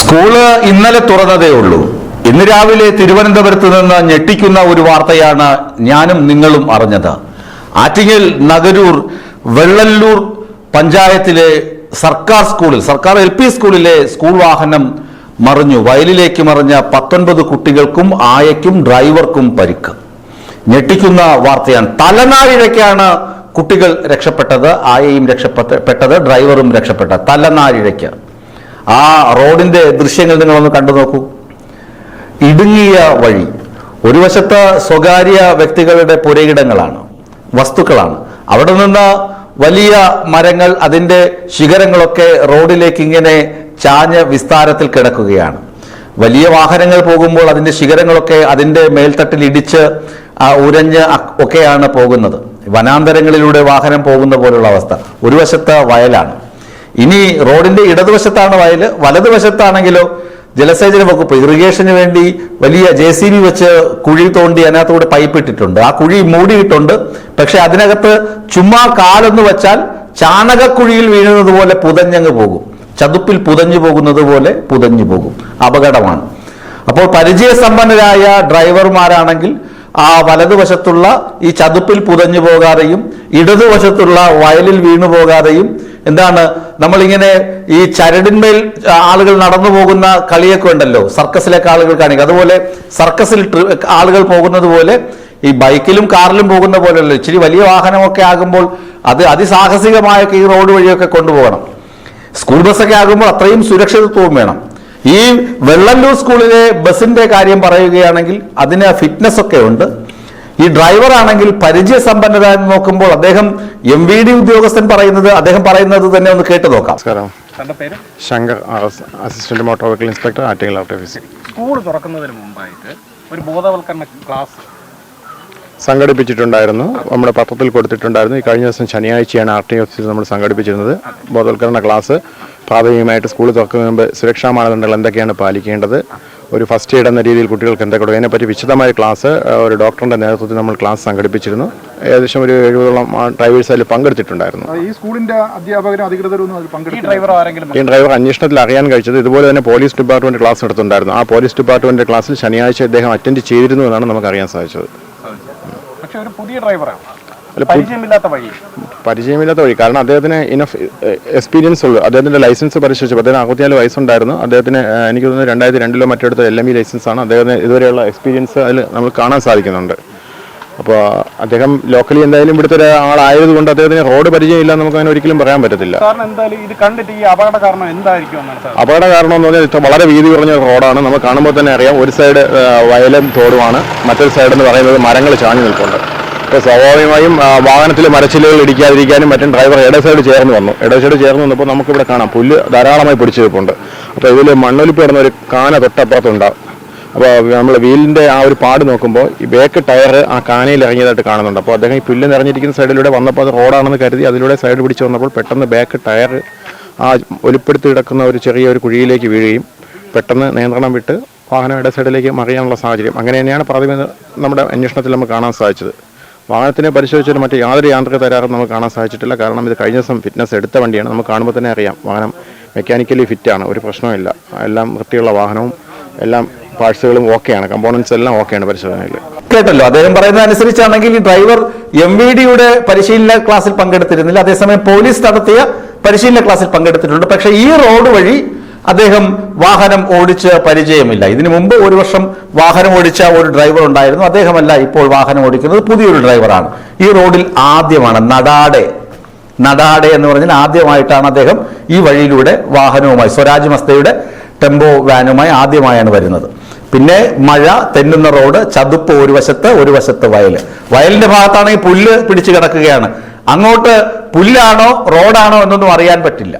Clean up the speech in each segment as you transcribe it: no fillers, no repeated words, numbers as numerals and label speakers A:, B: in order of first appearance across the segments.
A: School ഇന്നലെ തുറന്നതേ ഉള്ളൂ. ഇന്ന് രാവിലെ തിരുവനന്തപുരത്ത് നിന്ന് ഞെട്ടിക്കുന്ന ഒരു വാർത്തയാണ് ഞാനും നിങ്ങളും അറിഞ്ഞത്. ആറ്റിങ്ങൽ നഗരൂർ വെള്ളല്ലൂർ പഞ്ചായത്തിലെ സർക്കാർ LP സ്കൂളിലെ സ്കൂൾ വാഹനം മറിഞ്ഞു. വയലിലേക്ക് മറിഞ്ഞ 19 കുട്ടികൾക്കും ആയയ്ക്കും ഡ്രൈവർക്കും പരിക്ക്. ഞെട്ടിക്കുന്ന വാർത്തയാണ്. തലനാരിഴയ്ക്കാണ് കുട്ടികൾ രക്ഷപ്പെട്ടത്, ആയയും രക്ഷപ്പെട്ടത്, ഡ്രൈവറും രക്ഷപ്പെട്ടത്. തലനാരിഴയ്ക്ക്. ആ റോഡിന്റെ ദൃശ്യങ്ങൾ നിങ്ങളൊന്ന് കണ്ടു നോക്കൂ. ഇടുങ്ങിയ വഴി, ഒരു വശത്ത് സ്വകാര്യ വ്യക്തികളുടെ പുരയിടങ്ങളാണ്, വസ്തുക്കളാണ്. അവിടെ നിന്ന് വലിയ മരങ്ങൾ, അതിൻ്റെ ശിഖരങ്ങളൊക്കെ റോഡിലേക്ക് ഇങ്ങനെ ചാഞ്ഞ വിസ്താരത്തിൽ കിടക്കുകയാണ്. വലിയ വാഹനങ്ങൾ പോകുമ്പോൾ അതിൻ്റെ ശിഖരങ്ങളൊക്കെ അതിൻ്റെ മേൽത്തട്ടിൽ ഇടിച്ച് ഉരഞ്ഞ് ഒക്കെയാണ് പോകുന്നത്. വനാന്തരങ്ങളിലൂടെ വാഹനം പോകുന്ന പോലുള്ള അവസ്ഥ. ഒരു വശത്ത് വയലാണ്. ഇനി റോഡിന്റെ ഇടതുവശത്താണ് വയൽ, വലതുവശത്താണെങ്കിലോ ജലസേചന വകുപ്പ് ഇറിഗേഷന് വേണ്ടി വലിയ JCB വെച്ച് കുഴി തോണ്ടി അതിനകത്തൂടെ പൈപ്പ് ഇട്ടിട്ടുണ്ട്. ആ കുഴി മൂടിയിട്ടുണ്ട്. പക്ഷെ അതിനകത്ത് ചുമ്മാ കാലൊന്ന് വെച്ചാൽ ചാണകക്കുഴിയിൽ വീഴുന്നത് പോലെ പുതഞ്ഞങ്ങ് പോകും. ചതുപ്പിൽ പുതഞ്ഞു പോകുന്നത് പോലെ പുതഞ്ഞു പോകും. അപകടമാണ്. അപ്പോൾ പരിചയസമ്പന്നരായ ഡ്രൈവർമാരാണെങ്കിൽ ആ വലതുവശത്തുള്ള ഈ ചതുപ്പിൽ പുതഞ്ഞു പോകാതെയും ഇടതുവശത്തുള്ള വയലിൽ വീണു പോകാതെയും, എന്താണ് നമ്മളിങ്ങനെ ഈ ചരടിന്മേൽ ആളുകൾ നടന്നു പോകുന്ന കളിയൊക്കെ ഉണ്ടല്ലോ, സർക്കസിലേക്ക് ആളുകൾ കാണിക്കുക, അതുപോലെ സർക്കസിൽ ആളുകൾ പോകുന്നത് പോലെ ഈ ബൈക്കിലും കാറിലും പോകുന്ന പോലെയല്ലോ. ഇച്ചിരി വലിയ വാഹനമൊക്കെ ആകുമ്പോൾ അത് അതിസാഹസികമായൊക്കെ ഈ റോഡ് വഴിയൊക്കെ കൊണ്ടുപോകണം. സ്കൂൾ ബസ്സൊക്കെ ആകുമ്പോൾ അത്രയും സുരക്ഷിതത്വവും വേണം. ഈ വെള്ളല്ലൂർ സ്കൂളിലെ ബസിന്റെ കാര്യം പറയുകയാണെങ്കിൽ അതിന് ഫിറ്റ്നസ് ഒക്കെ ഉണ്ട്. ഈ ഡ്രൈവർ ആണെങ്കിൽ പരിചയസമ്പന്നത നോക്കുമ്പോൾ അദ്ദേഹം MVD ഉദ്യോഗസ്ഥൻ പറയുന്നത്, അദ്ദേഹം പറയുന്നത് തന്നെ ഒന്ന് കേട്ടു നോക്കാം.
B: Shankar, assistant motor vehicle inspector, Attingal office.
C: School തുറക്കുന്നതിന് മുമ്പായിട്ട് ഒരു ബോധവൽക്കരണ ക്ലാസ്
B: സംഘടിപ്പിച്ചിട്ടുണ്ടായിരുന്നു. നമ്മുടെ പത്രത്തിൽ കൊടുത്തിട്ടുണ്ടായിരുന്നു. ഈ കഴിഞ്ഞ ദിവസം ശനിയാഴ്ചയാണ് RTO ഓഫീസിൽ നമ്മൾ സംഘടിപ്പിച്ചിരുന്നത്. ബോധവൽക്കരണ ക്ലാസ്. പ്രാഥമികമായിട്ട് സ്കൂൾ തുറക്കുന്നതിന് മുമ്പ് സുരക്ഷാ മാനദണ്ഡങ്ങൾ എന്തൊക്കെയാണ് പാലിക്കേണ്ടത്, ഒരു ഫസ്റ്റ് എയ്ഡ് എന്ന രീതിയിൽ കുട്ടികൾക്ക് എന്തൊക്കെ കൊടുക്കും, അതിനെപ്പറ്റി വിശദമായ ക്ലാസ് ഒരു ഡോക്ടറിന്റെ നേതൃത്വത്തിൽ നമ്മൾ ക്ലാസ് സംഘടിപ്പിച്ചിരുന്നു. ഏകദേശം ഒരു 70ഓളം ഡ്രൈവേഴ്സ് അതിൽ പങ്കെടുത്തിട്ടുണ്ടായിരുന്നു.
C: ഈ സ്കൂളിന്റെ അധ്യാപകരും അധികൃതരും അതിൽ പങ്കെടുത്തു.
B: ഈ ഡ്രൈവർ അന്വേഷണത്തിൽ അറിയാൻ കഴിച്ചത് ഇതുപോലെ തന്നെ പോലീസ് ഡിപ്പാർട്ട്മെന്റ് ക്ലാസ് എടുത്തിട്ടുണ്ടായിരുന്നു. ആ പോലീസ് ഡിപ്പാർട്ട്മെന്റ് ക്ലാസ്സിൽ ശനിയാഴ്ച അദ്ദേഹം അറ്റൻഡ് ചെയ്തിരുന്നു എന്നാണ് നമുക്ക് അറിയാൻ സാധിച്ചത്.
C: പക്ഷേ ഒരു പുതിയ ഡ്രൈവറാണ്, പരിചയമില്ലാത്ത വഴി. കാരണം അദ്ദേഹത്തിന് ഇനഫ് എക്സ്പീരിയൻസ് ഉള്ളൂ. അദ്ദേഹത്തിന്റെ ലൈസൻസ് പരിശോധിച്ചപ്പോൾ അദ്ദേഹം 64 വയസ്സുണ്ടായിരുന്നു. അദ്ദേഹത്തിന് എനിക്ക് തോന്നുന്നു 2002 മറ്റെടുത്ത LME ലൈസൻസ് ആണ്. അദ്ദേഹത്തിന് ഇതുവരെയുള്ള എക്സ്പീരിയൻസ് അതിൽ നമുക്ക് കാണാൻ സാധിക്കുന്നുണ്ട്. അപ്പോൾ അദ്ദേഹം ലോക്കലി എന്തായാലും ഇവിടുത്തെ ഒരാളായതുകൊണ്ട് അദ്ദേഹത്തിന് റോഡ് പരിചയമില്ല നമുക്ക് അങ്ങനെ ഒരിക്കലും പറയാൻ പറ്റത്തില്ല. അപകട കാരണം
B: എന്ന് പറഞ്ഞാൽ വളരെ വീതി കുറഞ്ഞ റോഡാണ്. നമുക്ക് കാണുമ്പോൾ തന്നെ അറിയാം. ഒരു സൈഡ് വയലും തോടുമാണ്, മറ്റൊരു സൈഡ് എന്ന് പറയുന്നത് മരങ്ങൾ ചാഞ്ഞു നിൽപ്പുണ്ട്. അപ്പോൾ സ്വാഭാവികമായും വാഹനത്തിൽ മരച്ചില്ലുകൾ ഇടിക്കാതിരിക്കാനും മറ്റും ഡ്രൈവർ ഇട സൈഡ് ചേർന്ന് വന്നപ്പോൾ നമുക്കിവിടെ കാണാം പുല്ല് ധാരാളമായി പിടിച്ചു വെപ്പുണ്ട്. അപ്പോൾ ഇതിൽ മണ്ണൊലിപ്പ് കിടന്ന ഒരു കാന തൊട്ടപ്പുറത്തുണ്ടാവും. അപ്പോൾ നമ്മൾ വീലിൻ്റെ ആ ഒരു പാട് നോക്കുമ്പോൾ ഈ ബാക്ക് ടയർ ആ കാനയിൽ ഇറങ്ങിയതായിട്ട് കാണുന്നുണ്ട്. അപ്പോൾ അദ്ദേഹം ഈ പുല്ല് നിറഞ്ഞിരിക്കുന്ന സൈഡിലൂടെ വന്നപ്പോൾ അത് റോഡാണെന്ന് കരുതി അതിലൂടെ സൈഡ് പിടിച്ച് വന്നപ്പോൾ പെട്ടെന്ന് ബാക്ക് ടയർ ആ ഒലിപ്പെടുത്തി കിടക്കുന്ന ഒരു ചെറിയൊരു കുഴിയിലേക്ക് വീഴുകയും പെട്ടെന്ന് നിയന്ത്രണം വിട്ട് വാഹനം ഇട സൈഡിലേക്ക് മറിയാനുള്ള സാഹചര്യം. അങ്ങനെ തന്നെയാണ് പ്രാഥമിക നമ്മുടെ അന്വേഷണത്തിൽ നമുക്ക് കാണാൻ സാധിച്ചത്. വാഹനത്തിനെ പരിശോധിച്ചാൽ മറ്റ് യാതൊരു യാന്ത്രിക തകരാറും നമുക്ക് കാണാൻ സാധിച്ചിട്ടില്ല. കാരണം ഇത് കഴിഞ്ഞ ദിവസം ഫിറ്റ്നസ് എടുത്ത വണ്ടിയാണ്. നമുക്ക് കാണുമ്പോൾ തന്നെ അറിയാം വാഹനം മെക്കാനിക്കലി ഫിറ്റാണ്, ഒരു പ്രശ്നമില്ല. എല്ലാം വൃത്തിയുള്ള വാഹനവും എല്ലാം പാർട്സുകളും ഓക്കെയാണ്, കമ്പോണൻസ് എല്ലാം ഓക്കെയാണ് പരിശോധനയിൽ.
A: കേട്ടല്ലോ, അദ്ദേഹം പറയുന്നത് അനുസരിച്ചാണെങ്കിൽ ഈ ഡ്രൈവർ MVDയുടെ പരിശീലന ക്ലാസ്സിൽ പങ്കെടുത്തിരുന്നില്ല. അതേസമയം പോലീസ് നടത്തിയ പരിശീലന ക്ലാസ്സിൽ പങ്കെടുത്തിട്ടുണ്ട്. പക്ഷേ ഈ റോഡ് വഴി അദ്ദേഹം വാഹനം ഓടിച്ച് പരിചയമില്ല. ഇതിനു മുമ്പ് ഒരു വർഷം വാഹനം ഓടിച്ച ഒരു ഡ്രൈവർ ഉണ്ടായിരുന്നു. അദ്ദേഹമല്ല ഇപ്പോൾ വാഹനം ഓടിക്കുന്നത്, പുതിയൊരു ഡ്രൈവറാണ്. ഈ റോഡിൽ ആദ്യമാണ് നടാടെ എന്ന് പറഞ്ഞാൽ ആദ്യമായിട്ടാണ് അദ്ദേഹം ഈ വഴിയിലൂടെ വാഹനവുമായി സ്വരാജ് മസ്തയുടെ ടെമ്പോ വാനുമായി ആദ്യമായാണ് വരുന്നത്. പിന്നെ മഴ, തെന്നുന്ന റോഡ്, ചതുപ്പ് ഒരു വശത്ത് വയലിന്റെ ഭാഗത്താണെങ്കിൽ പുല്ല് പിടിച്ചു കിടക്കുകയാണ്. അങ്ങോട്ട് പുല്ലാണോ റോഡാണോ എന്നൊന്നും അറിയാൻ പറ്റില്ല.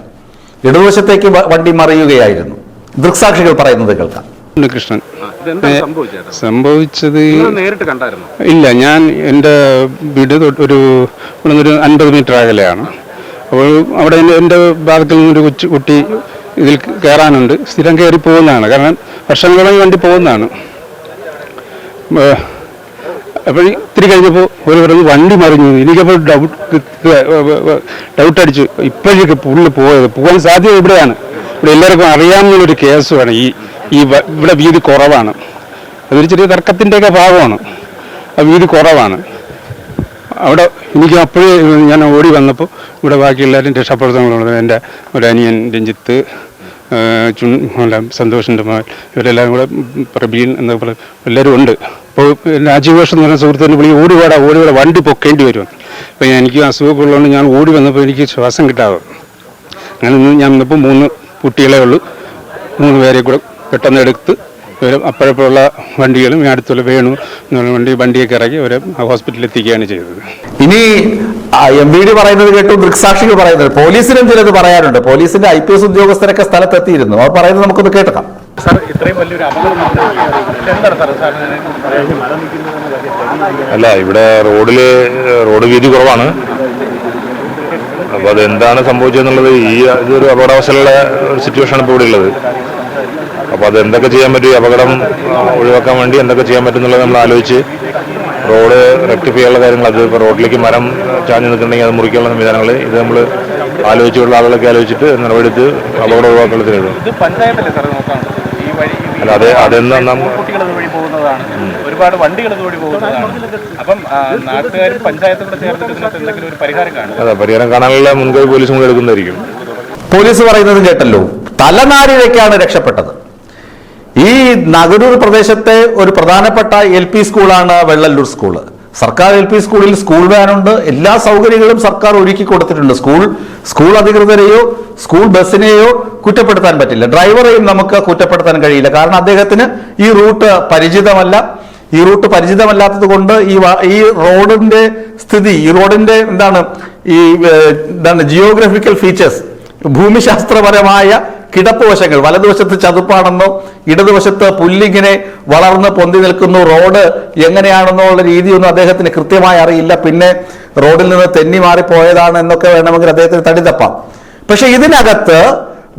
A: ഇടതുവശത്തേക്ക് വണ്ടി മറിയുകയായിരുന്നു. ദൃക്സാക്ഷികൾ പറയുന്നത് കേൾക്കാം.
D: കൃഷ്ണൻ സംഭവിച്ചത്
C: നേരിട്ട് കണ്ടായിരുന്നു?
D: ഇല്ല, ഞാൻ എൻ്റെ വീട് ഒരു 50 മീറ്റർ അകലെയാണ്. അപ്പോൾ അവിടെ എൻ്റെ ഭാഗത്തിൽ നിന്നൊരു കുട്ടി ഇതിൽ കയറാനുണ്ട്. സ്ഥിരം കയറി പോകുന്നതാണ്, കാരണം വർഷങ്ങളോളം വണ്ടി പോകുന്നതാണ്. അപ്പോൾ ഇത്തിരി കഴിഞ്ഞപ്പോൾ ഒരു വണ്ടി മറിഞ്ഞു. എനിക്കപ്പോൾ ഡൗട്ട് അടിച്ചു, ഇപ്പോഴേക്ക് പുള്ളി പോകാൻ സാധ്യത ഇവിടെയാണ്. ഇവിടെ എല്ലാവർക്കും അറിയാവുന്നൊരു കേസുമാണ് ഇവിടെ വീതി കുറവാണ്. അതൊരു ചെറിയ തർക്കത്തിൻ്റെയൊക്കെ ഭാഗമാണ്. ആ വീതി കുറവാണ് അവിടെ. എനിക്ക് അപ്പോഴേ ഞാൻ ഓടി വന്നപ്പോൾ ഇവിടെ ബാക്കി എല്ലാവരും രക്ഷാപ്രവർത്തനങ്ങളുണ്ട്. എൻ്റെ ഒരു അനിയൻ രഞ്ജിത്ത്, സന്തോഷിൻ്റെ മകൻ, ഇവരെല്ലാവരും കൂടെ പ്രബീൻ എന്നപോലെ എല്ലാവരും ഉണ്ട്. അപ്പോൾ രാജീവേഷ് എന്ന് പറയുന്ന സുഹൃത്തുക്കളിൽ വിളി ഓടിവാടാ വണ്ടി പൊക്കേണ്ടി വരും. അപ്പോൾ എനിക്ക് അസുഖമൊക്കെ ഉള്ളതുകൊണ്ട് ഞാൻ ഓടി വന്നപ്പോൾ എനിക്ക് ശ്വാസം കിട്ടാതെ അങ്ങനെ ഞാൻ വന്നപ്പോൾ 3 കുട്ടികളെ ഉള്ളൂ. 3 പേരെ കൂടെ പെട്ടെന്ന് എടുത്ത് അപ്പോഴപ്പോഴുള്ള വണ്ടികളും അടുത്തുള്ള വേണു എന്നുള്ള വണ്ടിയൊക്കെ ഇറക്കി അവരെ ഹോസ്പിറ്റലിൽ എത്തിക്കുകയാണ് ചെയ്തത്.
A: ഇനി MVD പറയുന്നത് കേട്ടു, ദൃക്സാക്ഷികൾ പറയുന്നത്, പോലീസിനും ചിലത് പറയാനുണ്ട്. പോലീസിന്റെ IPS ഉദ്യോഗസ്ഥരൊക്കെ സ്ഥലത്തെത്തിയിരുന്നു. അവർ പറയുന്നത് നമുക്കൊന്ന് കേൾക്കാം.
B: അല്ല, ഇവിടെ റോഡ് വീതി കുറവാണ്. അപ്പോൾ അതെന്താണ് സംഭവിച്ചതെന്നുള്ളത് ഇതൊരു അപകടാവസ്ഥയിലുള്ള ഒരു സിറ്റുവേഷനാണ് ഇപ്പോൾ ഇവിടെ ഉള്ളത്. അപ്പോൾ അത് എന്തൊക്കെ ചെയ്യാൻ പറ്റും, ഈ അപകടം ഒഴിവാക്കാൻ വേണ്ടി എന്തൊക്കെ ചെയ്യാൻ പറ്റും എന്നുള്ളത് നമ്മൾ ആലോചിച്ച് റോഡ് റെക്ടിഫൈ ചെയ്യാനുള്ള കാര്യങ്ങൾ, അത് ഇപ്പോൾ റോഡിലേക്ക് മരം ചാഞ്ഞ് നിൽക്കുന്നുണ്ടെങ്കിൽ അത് മുറിക്കാനുള്ള സംവിധാനങ്ങൾ ഇത് നമ്മൾ ആലോചിച്ചുള്ള ആളുകളൊക്കെ ആലോചിച്ചിട്ട് നടപടിയെടുത്ത് അപകടം ഒഴിവാക്കുന്നതിന്. അല്ല, അതെന്ന്
C: ഒരുപാട് വണ്ടികൾ ഇതുവഴി പോകുന്നതാണ്. അപ്പം നാട്ടുകാരും പഞ്ചായത്തും കൂടെ ചേർന്നിട്ട് എന്തെങ്കിലും ഒരു പരിഹാരം കാണും.
B: അതെ, പരിഹാരം കാണാനുള്ള മുൻകൈ പോലീസും കൂടെ എടുക്കുന്നതായിരിക്കും.
A: പോലീസ് പറയുന്നത് കേട്ടല്ലോ, തലനാരിഴയ്ക്കാണ് രക്ഷപ്പെട്ടത്. ഈ നഗരൂർ പ്രദേശത്തെ ഒരു പ്രധാനപ്പെട്ട LP സ്കൂളാണ് വെള്ളല്ലൂർ സ്കൂള്. സർക്കാർ LP സ്കൂളിൽ സ്കൂൾ വാനുണ്ട്, എല്ലാ സൗകര്യങ്ങളും സർക്കാർ ഒരുക്കി കൊടുത്തിട്ടുണ്ട്. സ്കൂൾ അധികൃതരെയോ സ്കൂൾ ബസ്സിനെയോ കുറ്റപ്പെടുത്താൻ പറ്റില്ല, ഡ്രൈവറെയും നമുക്ക് കുറ്റപ്പെടുത്താൻ കഴിയില്ല. കാരണം അദ്ദേഹത്തിന് ഈ റൂട്ട് പരിചിതമല്ല. ഈ റൂട്ട് പരിചിതമല്ലാത്തത് കൊണ്ട് ഈ റോഡിന്റെ സ്ഥിതി, ഈ റോഡിന്റെ ജിയോഗ്രഫിക്കൽ ഫീച്ചേഴ്സ്, ഭൂമിശാസ്ത്രപരമായ കിടപ്പ് വശങ്ങൾ, വലതുവശത്ത് ചതുപ്പാണെന്നോ ഇടതുവശത്ത് പുല്ലിങ്ങനെ വളർന്ന് പൊന്തി നിൽക്കുന്നു, റോഡ് എങ്ങനെയാണെന്നോ ഉള്ള രീതിയൊന്നും അദ്ദേഹത്തിന് കൃത്യമായി അറിയില്ല. പിന്നെ റോഡിൽ നിന്ന് തെന്നി മാറിപ്പോയതാണ് എന്നൊക്കെ വേണമെങ്കിൽ അദ്ദേഹത്തിന് തടിതപ്പാം. പക്ഷെ ഇതിനകത്ത്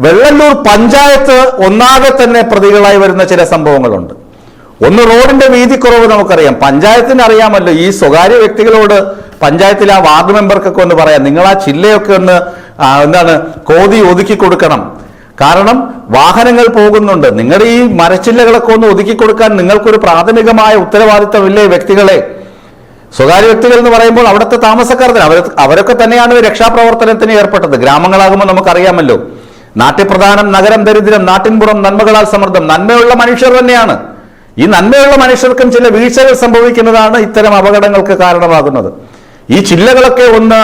A: വെള്ളല്ലൂർ പഞ്ചായത്ത് ഒന്നാകെ തന്നെ പ്രതികളായി വരുന്ന ചില സംഭവങ്ങളുണ്ട്. ഒന്ന്, റോഡിന്റെ വീതിക്കുറവ് നമുക്കറിയാം. പഞ്ചായത്തിന് അറിയാമല്ലോ, ഈ സ്വകാര്യ വ്യക്തികളോട് പഞ്ചായത്തിലെ ആ വാർഡ് മെമ്പർക്കൊക്കെ ഒന്ന് പറയാം, നിങ്ങൾ ആ ചില്ലയൊക്കെ ഒന്ന് കോതി ഒതുക്കി കൊടുക്കണം. കാരണം വാഹനങ്ങൾ പോകുന്നുണ്ട്. നിങ്ങളുടെ ഈ മരച്ചില്ലകളൊക്കെ ഒന്ന് ഒതുക്കി കൊടുക്കാൻ നിങ്ങൾക്കൊരു പ്രാഥമികമായ ഉത്തരവാദിത്തമില്ലേ വ്യക്തികളെ? സ്വകാര്യ വ്യക്തികൾ എന്ന് പറയുമ്പോൾ അവിടുത്തെ താമസക്കാർ അവരൊക്കെ തന്നെയാണ് രക്ഷാപ്രവർത്തനത്തിന് ഏർപ്പെട്ടത്. ഗ്രാമങ്ങളാകുമ്പോൾ നമുക്കറിയാമല്ലോ, നാട്യപ്രധാനം നഗരം ദരിദ്രം, നാട്ടിൻപുറം നന്മകളാൽ സമൃദ്ധം. നന്മയുള്ള മനുഷ്യർ തന്നെയാണ്. ഈ നന്മയുള്ള മനുഷ്യർക്കും ചില വീഴ്ചകൾ സംഭവിക്കുന്നതാണ് ഇത്തരം അപകടങ്ങൾക്ക് കാരണമാകുന്നത്. ഈ ചില്ലകളൊക്കെ ഒന്ന്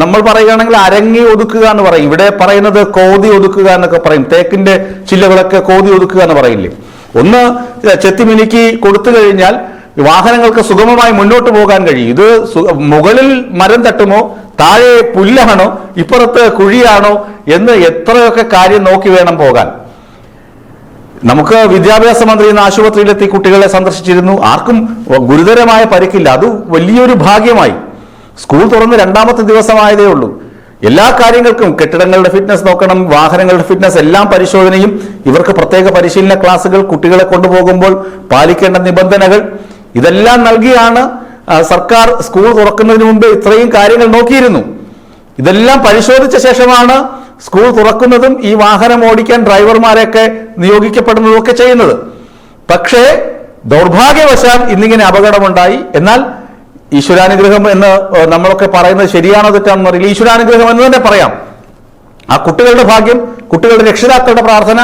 A: നമ്മൾ പറയുകയാണെങ്കിൽ അരങ്ങി ഒതുക്കുക എന്ന് പറയും. ഇവിടെ പറയുന്നത് കോതി ഒതുക്കുക എന്നൊക്കെ പറയും. തേക്കിന്റെ ചില്ലകളൊക്കെ കോതി ഒതുക്കുക എന്ന് പറയില്ലേ? ഒന്ന് ചെത്തിമിനുക്കി കൊടുത്തു കഴിഞ്ഞാൽ വാഹനങ്ങൾക്ക് സുഗമമായി മുന്നോട്ട് പോകാൻ കഴിയും. ഇത് മുകളിൽ മരം തട്ടുമോ, താഴെ പുല്ലാണോ, ഇപ്പുറത്ത് കുഴിയാണോ എന്ന് എത്രയൊക്കെ കാര്യം നോക്കി വേണം പോകാൻ. നമുക്ക് വിദ്യാഭ്യാസ മന്ത്രി ഇന്ന് ആശുപത്രിയിലെത്തി കുട്ടികളെ സന്ദർശിച്ചിരുന്നു. ആർക്കും ഗുരുതരമായ പരിക്കില്ല. അത് വലിയൊരു ഭാഗ്യമായി. സ്കൂൾ തുറന്ന് 2ാമത്തെ ദിവസമായതേ ഉള്ളൂ. എല്ലാ കാര്യങ്ങൾക്കും കെട്ടിടങ്ങളുടെ ഫിറ്റ്നസ് നോക്കണം, വാഹനങ്ങളുടെ ഫിറ്റ്നസ്, എല്ലാം പരിശോധനയും. ഇവർക്ക് പ്രത്യേക പരിശീലന ക്ലാസുകൾ, കുട്ടികളെ കൊണ്ടുപോകുമ്പോൾ പാലിക്കേണ്ട നിബന്ധനകൾ, ഇതെല്ലാം നൽകിയാണ് സർക്കാർ സ്കൂൾ തുറക്കുന്നതിന് മുമ്പ് ഇത്രയും കാര്യങ്ങൾ നോക്കിയിരുന്നു. ഇതെല്ലാം പരിശോധിച്ച ശേഷമാണ് സ്കൂൾ തുറക്കുന്നതും ഈ വാഹനം ഓടിക്കാൻ ഡ്രൈവർമാരെയൊക്കെ നിയോഗിക്കപ്പെടുന്നതും ഒക്കെ ചെയ്യുന്നത്. പക്ഷേ ദൗർഭാഗ്യവശാൽ ഇന്നിങ്ങനെ അപകടമുണ്ടായി. എന്നാൽ ഈശ്വരാനുഗ്രഹം എന്ന് നമ്മളൊക്കെ പറയുന്നത് ശരിയാണോ തെറ്റാണെന്ന് അറിയില്ല. ഈശ്വരാനുഗ്രഹം എന്ന് തന്നെ പറയാം. ആ കുട്ടികളുടെ ഭാഗ്യം, കുട്ടികളുടെ രക്ഷിതാക്കളുടെ പ്രാർത്ഥന,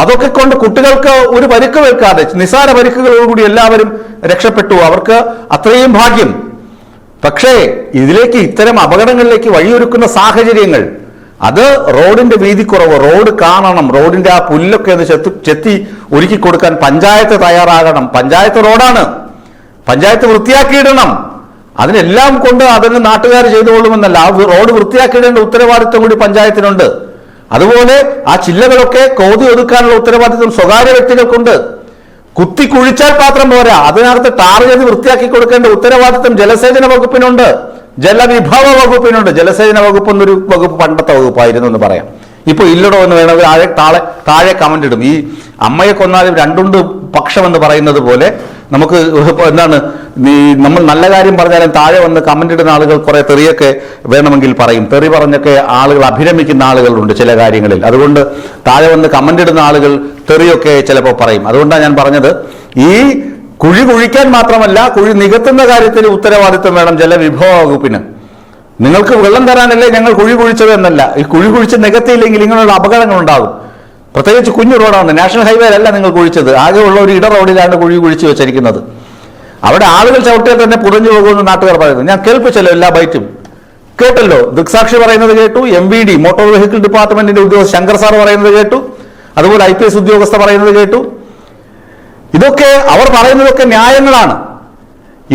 A: അതൊക്കെ കൊണ്ട് കുട്ടികൾക്ക് ഒരു പരിക്ക് വെക്കാതെ നിസാര പരിക്കുകളോടുകൂടി എല്ലാവരും രക്ഷപ്പെട്ടു. അവർക്ക് അത്രയും ഭാഗ്യം. പക്ഷേ ഇതിലേക്ക്, ഇത്തരം അപകടങ്ങളിലേക്ക് വഴിയൊരുക്കുന്ന സാഹചര്യങ്ങൾ, അത് റോഡിന്റെ വീതിക്കുറവ്, റോഡ് കാണണം, റോഡിന്റെ ആ പുല്ലൊക്കെ ഒന്ന് ചെത്തി ഒരുക്കി കൊടുക്കാൻ പഞ്ചായത്ത് തയ്യാറാകണം. പഞ്ചായത്ത് റോഡാണ്, പഞ്ചായത്ത് വൃത്തിയാക്കിയിടണം. അതിനെല്ലാം കൊണ്ട് അതിന് നാട്ടുകാർ ചെയ്തുകൊള്ളുമെന്നല്ല, ആ റോഡ് വൃത്തിയാക്കിയിടേണ്ട ഉത്തരവാദിത്വം കൂടി പഞ്ചായത്തിനുണ്ട്. അതുപോലെ ആ ചില്ലകളൊക്കെ കോതി ഒതുക്കാനുള്ള ഉത്തരവാദിത്വം സ്വകാര്യ വ്യക്തികൾക്കുണ്ട്. കുത്തി കുഴിച്ചാൽ പാത്രം പോരാ, അതിനകത്ത് ടാർ ചെയ്ത് വൃത്തിയാക്കി കൊടുക്കേണ്ട ഉത്തരവാദിത്വം ജലസേചന വകുപ്പിനുണ്ട്, ജലവിഭവ വകുപ്പിനുണ്ട്. ജലസേചന വകുപ്പ് എന്നൊരു വകുപ്പ് പണ്ടത്തെ വകുപ്പായിരുന്നു എന്ന് പറയാം. ഇപ്പൊ ഇല്ലടോ എന്ന് വേണമെങ്കിൽ താഴെ കമന്റ് ഇടും. ഈ അമ്മയെ കൊന്നാലും രണ്ടുണ്ട് പക്ഷം എന്ന് പറയുന്നത് പോലെ നമുക്ക് എന്താണ് നമ്മൾ നല്ല കാര്യം പറഞ്ഞാലും താഴെ വന്ന് കമന്റ് ഇടുന്ന ആളുകൾ കുറെ തെറിയൊക്കെ വേണമെങ്കിൽ പറയും. തെറി പറഞ്ഞൊക്കെ ആളുകൾ അഭിരമിക്കുന്ന ആളുകളുണ്ട് ചില കാര്യങ്ങളിൽ. അതുകൊണ്ട് താഴെ വന്ന് കമന്റ് ഇടുന്ന ആളുകൾ തെറിയൊക്കെ ചിലപ്പോൾ പറയും. അതുകൊണ്ടാണ് ഞാൻ പറഞ്ഞത്, ഈ കുഴി കുഴിക്കാൻ മാത്രമല്ല, കുഴി നികത്തുന്ന കാര്യത്തിൽ ഉത്തരവാദിത്വം വേണം ജലവിഭവ വകുപ്പിന്. നിങ്ങൾക്ക് വെള്ളം തരാനല്ലേ ഞങ്ങൾ കുഴി കുഴിച്ചത് എന്നല്ല, ഈ കുഴി കുഴിച്ച് നികത്തിയില്ലെങ്കിൽ ഇങ്ങനെയുള്ള അപകടങ്ങൾ ഉണ്ടാകും. പ്രത്യേകിച്ച് കുഞ്ഞു റോഡാണ്, നാഷണൽ ഹൈവേയിലല്ല നിങ്ങൾ കുഴിച്ചത്, ആകെയുള്ള ഒരു ഇട റോഡിലാണ് കുഴി കുഴിച്ച് വെച്ചിരിക്കുന്നത്. അവിടെ ആളുകൾ ചവിട്ടിയാൽ തന്നെ പുറഞ്ഞു പോകുമെന്ന് നാട്ടുകാർ പറയുന്നത് ഞാൻ കേൾപ്പിച്ചല്ലോ, എല്ലാ ബൈറ്റും കേട്ടല്ലോ. ദൃക്സാക്ഷി പറയുന്നത് കേട്ടു, MVD മോട്ടോർ വെഹിക്കിൾ ഡിപ്പാർട്ട്മെന്റിന്റെ ഉദ്യോഗസ്ഥ ശങ്കർ സാർ പറയുന്നത് കേട്ടു, അതുപോലെ IPS ഉദ്യോഗസ്ഥ പറയുന്നത് കേട്ടു. ഇതൊക്കെ അവർ പറയുന്നതൊക്കെ ന്യായങ്ങളാണ്.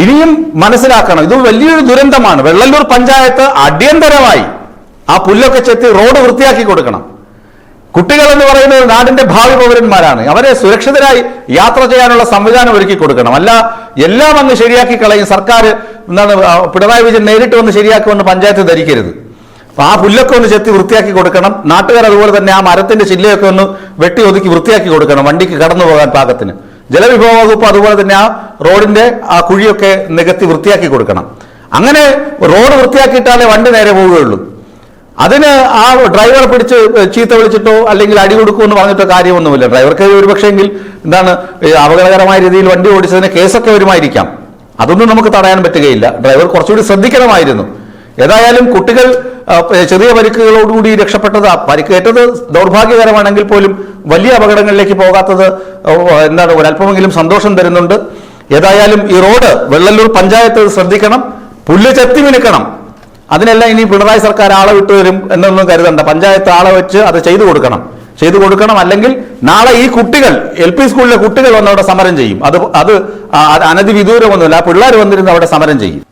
A: ഇനിയും മനസ്സിലാക്കണം, ഇത് വലിയൊരു ദുരന്തമാണ്. വെള്ളല്ലൂർ പഞ്ചായത്ത് അടിയന്തരമായി ആ പുല്ലൊക്കെ ചെത്തി റോഡ് വൃത്തിയാക്കി കൊടുക്കണം. കുട്ടികൾ എന്ന് പറയുന്നത് നാടിന്റെ ഭാവി പൗരന്മാരാണ്. അവരെ സുരക്ഷിതരായി യാത്ര ചെയ്യാനുള്ള സംവിധാനം ഒരുക്കി കൊടുക്കണം. അല്ല എല്ലാം അങ്ങ് ശരിയാക്കി കളയും സർക്കാർ, എന്താണ് പിണറായി വിജയൻ നേരിട്ട് വന്ന് ശരിയാക്കുമെന്ന് പഞ്ചായത്ത് ധരിക്കരുത്. അപ്പൊ ആ പുല്ലൊക്കെ ഒന്ന് ചെത്തി വൃത്തിയാക്കി കൊടുക്കണം. നാട്ടുകാർ അതുപോലെ തന്നെ ആ മരത്തിന്റെ ചില്ലയൊക്കെ ഒന്ന് വെട്ടി ഒതുക്കി വൃത്തിയാക്കി കൊടുക്കണം, വണ്ടിക്ക് കടന്നു പോകാൻ പാകത്തിന്. ജലവിഭവ വകുപ്പ് അതുപോലെ തന്നെ ആ റോഡിന്റെ ആ കുഴിയൊക്കെ നികത്തി വൃത്തിയാക്കി കൊടുക്കണം. അങ്ങനെ റോഡ് വൃത്തിയാക്കിയിട്ടാലേ വണ്ടി നേരെ പോവുകയുള്ളൂ. അതിന് ആ ഡ്രൈവറെ പിടിച്ച് ചീത്ത വിളിച്ചിട്ടോ അല്ലെങ്കിൽ അടി കൊടുക്കുമെന്ന് പറഞ്ഞിട്ടോ കാര്യമൊന്നുമില്ല. ഡ്രൈവർക്ക് ഒരുപക്ഷെങ്കിൽ എന്താണ് അപകടകരമായ രീതിയിൽ വണ്ടി ഓടിച്ചതിന് കേസൊക്കെ വരുമായിരിക്കാം. അതൊന്നും നമുക്ക് തടയാൻ പറ്റുകയില്ല. ഡ്രൈവർ കുറച്ചുകൂടി ശ്രദ്ധിക്കണമായിരുന്നു. ഏതായാലും കുട്ടികൾ ചെറിയ പരിക്കുകളോടുകൂടി രക്ഷപ്പെട്ടത്, പരിക്കേറ്റത് ദൗർഭാഗ്യകരമാണെങ്കിൽ പോലും വലിയ അപകടങ്ങളിലേക്ക് പോകാത്തത് എന്താണ് ഒരല്പമെങ്കിലും സന്തോഷം തരുന്നുണ്ട്. ഏതായാലും ഈ റോഡ് വെള്ളല്ലൂർ പഞ്ചായത്ത് ശ്രദ്ധിക്കണം, പുല്ല് ചെത്തി മിനുക്കണം. അതിനെല്ലാം ഇനി പിണറായി സർക്കാർ ആളെ വിട്ടുവരും എന്നൊന്നും കരുതണ്ട. പഞ്ചായത്ത് ആളെ വെച്ച് അത് ചെയ്തു കൊടുക്കണം. അല്ലെങ്കിൽ നാളെ ഈ കുട്ടികൾ LP സ്കൂളിലെ കുട്ടികൾ വന്ന് അവിടെ സമരം ചെയ്യും. അത് അനധിവിദൂരമൊന്നുമില്ല, ആ പിള്ളേർ വന്നിരുന്ന് അവിടെ സമരം ചെയ്യും.